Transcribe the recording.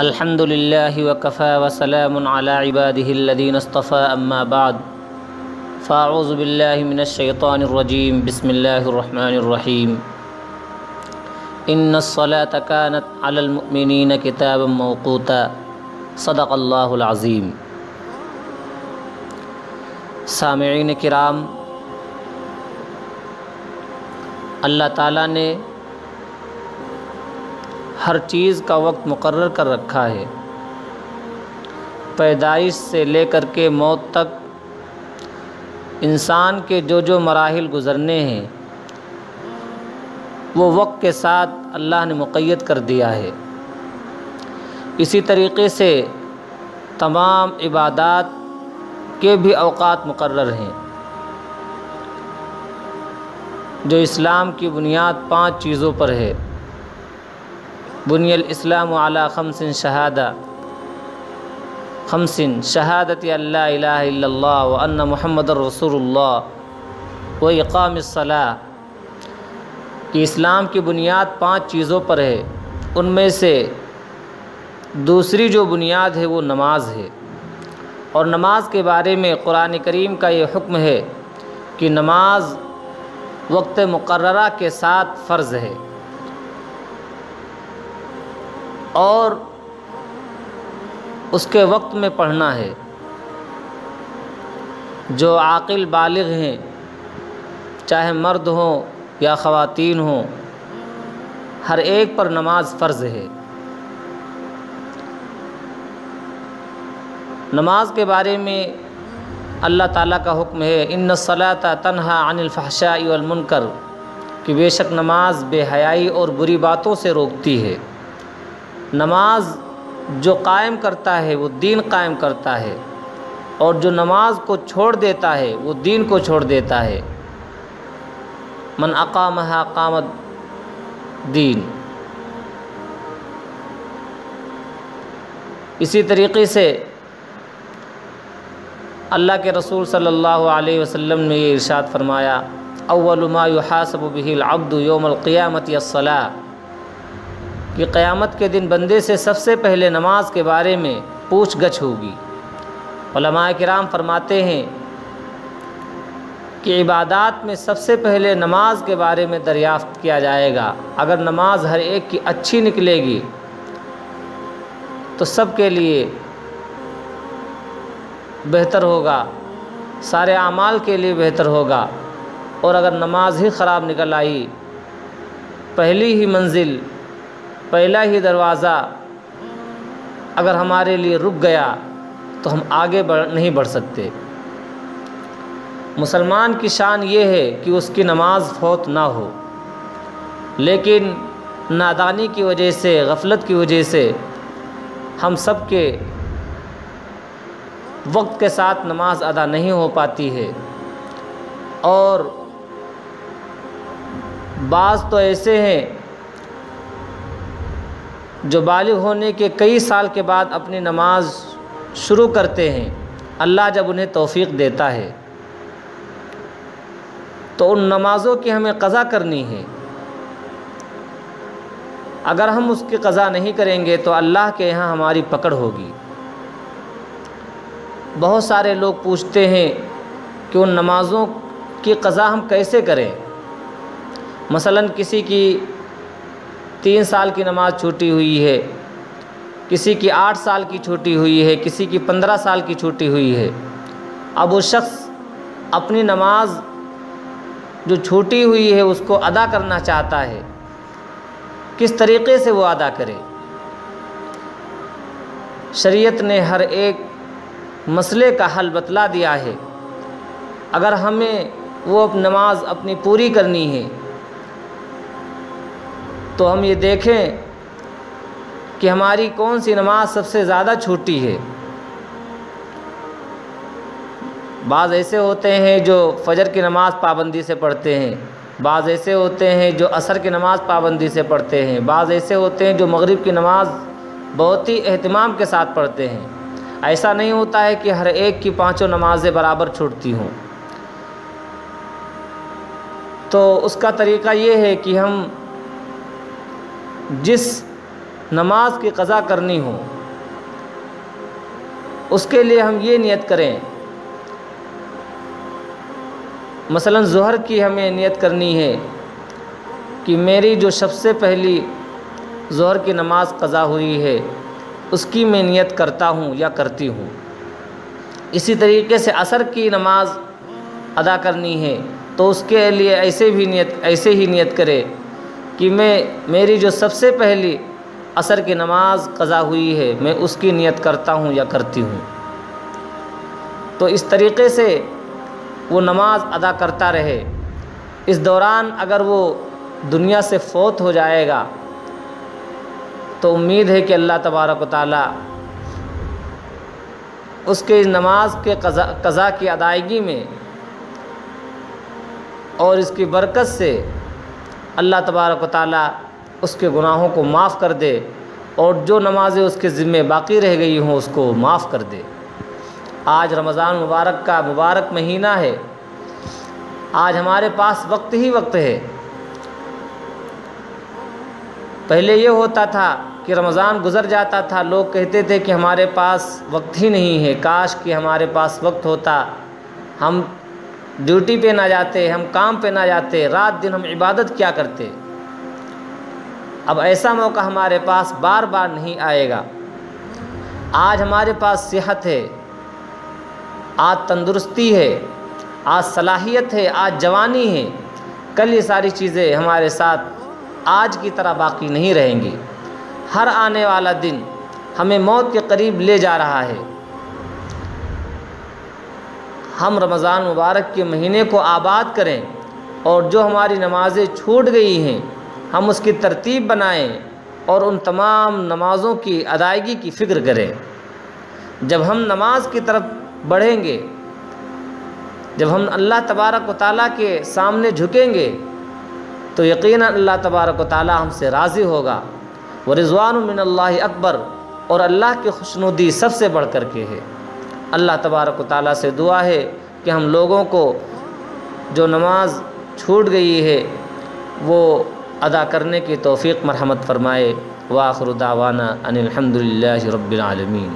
الحمد للہ وکفى وسلام علی عباده الذین اصطفى اما بعد فاعوذ باللہ من الشیطان الرجیم بسم اللہ الرحمن الرحیم ان الصلاة كانت علی المؤمنین کتابا موقوتا صدق اللہ العظیم۔ سامعین کرام، اللہ تعالیٰ نے ہر چیز کا وقت مقرر کر رکھا ہے۔ پیدائش سے لے کر کے موت تک انسان کے جو مراحل گزرنے ہیں وہ وقت کے ساتھ اللہ نے مقید کر دیا ہے۔ اسی طریقے سے تمام عبادات کے بھی اوقات مقرر ہیں۔ جو اسلام کی بنیاد 5 چیزوں پر ہے۔ بنی الاسلام علی خمس شہادت ان لا الہ الا اللہ وان محمد رسول اللہ و اقام الصلاۃ۔ کہ اسلام کی بنیاد 5 چیزوں پر ہے، ان میں سے دوسری جو بنیاد ہے وہ نماز ہے، اور نماز کے بارے میں قرآن کریم کا یہ حکم ہے کہ نماز وقت مقررہ کے ساتھ فرض ہے، اور اس کے وقت میں پڑھنا ہے۔ جو عاقل بالغ ہیں، چاہے مرد ہوں یا خواتین ہوں، ہر ایک پر نماز فرض ہے۔ نماز کے بارے میں اللہ تعالیٰ کا حکم ہے ان الصلاۃ تنہی عن الفحشاء والمنکر، کہ بے شک نماز بے حیائی اور بری باتوں سے روکتی ہے۔ نماز جو قائم کرتا ہے وہ دین قائم کرتا ہے، اور جو نماز کو چھوڑ دیتا ہے وہ دین کو چھوڑ دیتا ہے۔ من اقامها اقام الدین۔ اسی طریقے سے اللہ کے رسول صلی اللہ علیہ وسلم نے یہ ارشاد فرمایا اول ما یحاسب به العبد یوم القیامۃ الصلاۃ، کہ قیامت کے دن بندے سے سب سے پہلے نماز کے بارے میں پوچھ گچھ ہوگی۔ علماء کرام فرماتے ہیں کہ عبادات میں سب سے پہلے نماز کے بارے میں دریافت کیا جائے گا۔ اگر نماز ہر ایک کی اچھی نکلے گی تو سب کے لیے بہتر ہوگا، سارے اعمال کے لیے بہتر ہوگا، اور اگر نماز ہی خراب نکل آئی، پہلی ہی منزل، پہلا ہی دروازہ اگر ہمارے لیے رک گیا تو ہم آگے نہیں بڑھ سکتے۔ مسلمان کی شان یہ ہے کہ اس کی نماز فوت نہ ہو، لیکن نادانی کی وجہ سے، غفلت کی وجہ سے ہم سب کے وقت کے ساتھ نماز ادا نہیں ہو پاتی ہے، اور بعض تو ایسے ہیں جو بالغ ہونے کے کئی سال کے بعد اپنی نماز شروع کرتے ہیں۔ اللہ جب انہیں توفیق دیتا ہے تو ان نمازوں کی ہمیں قضا کرنی ہے۔ اگر ہم اس کی قضا نہیں کریں گے تو اللہ کے یہاں ہماری پکڑ ہوگی۔ بہت سارے لوگ پوچھتے ہیں کہ ان نمازوں کی قضا ہم کیسے کریں؟ مثلاً کسی کی 3 سال کی نماز چھوٹی ہوئی ہے، کسی کی 8 سال کی چھوٹی ہوئی ہے، کسی کی 15 سال کی چھوٹی ہوئی ہے۔ اب وہ شخص اپنی نماز جو چھوٹی ہوئی ہے اس کو ادا کرنا چاہتا ہے، کس طریقے سے وہ ادا کرے؟ شریعت نے ہر ایک مسئلے کا حل بتلا دیا ہے۔ اگر ہمیں وہ نماز اپنی پوری کرنی ہے تو ہم یہ دیکھیں کہ ہماری کون سی نماز سب سے زیادہ چھوٹی ہے۔ بعض ایسے ہوتے ہیں جو فجر کی نماز پابندی سے پڑھتے ہیں، بعض ایسے ہوتے ہیں جو عصر کی نماز پابندی سے پڑھتے ہیں، بعض ایسے ہوتے ہیں جو مغرب کی نماز بہت ہی اہتمام کے ساتھ پڑھتے ہیں۔ ایسا نہیں ہوتا ہے کہ ہر ایک کی 5 نمازیں برابر چھوٹتی ہوں۔ تو اس کا طریقہ یہ ہے کہ ہم جس نماز کی قضا کرنی ہو، اس کے لیے ہم یہ نیت کریں، مثلا ظہر کی ہمیں نیت کرنی ہے کہ میری جو سب سے پہلی ظہر کی نماز قضا ہوئی ہے اس کی میں نیت کرتا ہوں یا کرتی ہوں۔ اسی طریقے سے عصر کی نماز ادا کرنی ہے تو اس کے لیے ایسے ہی نیت کرے کہ میری جو سب سے پہلی عصر کی نماز قضا ہوئی ہے میں اس کی نیت کرتا ہوں یا کرتی ہوں۔ تو اس طریقے سے وہ نماز ادا کرتا رہے۔ اس دوران اگر وہ دنیا سے فوت ہو جائے گا تو امید ہے کہ اللہ تبارک و تعالی اس کے نماز کے قضا کی ادائیگی میں اور اس کی برکت سے اللہ تبارک و تعالی اس کے گناہوں کو معاف کر دے، اور جو نمازیں اس کے ذمے باقی رہ گئی ہوں اس کو معاف کر دے۔ آج رمضان مبارک کا مبارک مہینہ ہے، آج ہمارے پاس وقت ہی وقت ہے۔ پہلے یہ ہوتا تھا کہ رمضان گزر جاتا تھا، لوگ کہتے تھے کہ ہمارے پاس وقت ہی نہیں ہے، کاش کہ ہمارے پاس وقت ہوتا، ہم ڈیوٹی پہ نہ جاتے، ہم کام پہ نہ جاتے، رات دن ہم عبادت کیا کرتے۔ اب ایسا موقع ہمارے پاس بار بار نہیں آئے گا۔ آج ہمارے پاس صحت ہے، آج تندرستی ہے، آج صلاحیت ہے، آج جوانی ہے، کل یہ ساری چیزیں ہمارے ساتھ آج کی طرح باقی نہیں رہیں گی۔ ہر آنے والا دن ہمیں موت کے قریب لے جا رہا ہے۔ ہم رمضان مبارک کے مہینے کو آباد کریں، اور جو ہماری نمازیں چھوٹ گئی ہیں ہم اس کی ترتیب بنائیں اور ان تمام نمازوں کی ادائیگی کی فکر کریں۔ جب ہم نماز کی طرف بڑھیں گے، جب ہم اللہ تبارک و تعالیٰ کے سامنے جھکیں گے تو یقیناً اللہ تبارک و تعالیٰ ہم سے راضی ہوگا۔ ورضوان من اللہ اکبر، اور اللہ کی خوشنودی سب سے بڑھ کر کے ہے۔ اللہ تبارک و تعالیٰ سے دعا ہے کہ ہم لوگوں کو جو نماز چھوٹ گئی ہے وہ ادا کرنے کی توفیق مرحمت فرمائے۔ وآخر دعوانا ان الحمد للہ رب العالمین۔